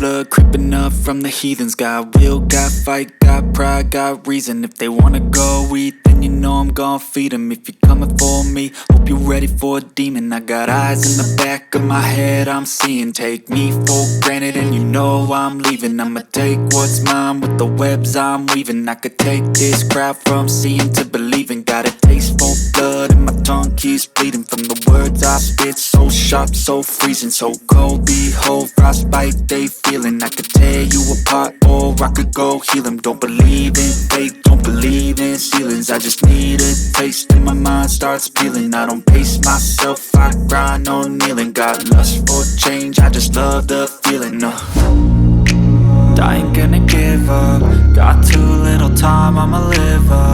blood creeping up from the heathens. Got will, got fight, got pride, got reason. If they wanna go eat, then you know I'm gon' feed them. If you're coming for me, hope you're ready for a demon. I got eyes in the back of my head, I'm seeing. Take me for granted and you know I'm leaving. I'ma take what's mine with the webs I'm weaving. I could take this crowd from seeing to believing. Got a taste for blood and my tongue keeps bleeding from the words I spit. So sharp, so freezing, so cold. Behold, frostbite they feeling. I could tear you apart or I could go heal them. Don't believe in fate, don't believe in ceilings. I just need a taste and my mind starts peeling. I don't pace myself, I grind on kneeling. Got lust for change, I just love the feeling. I ain't gonna give up. Got too little time, I'ma live up.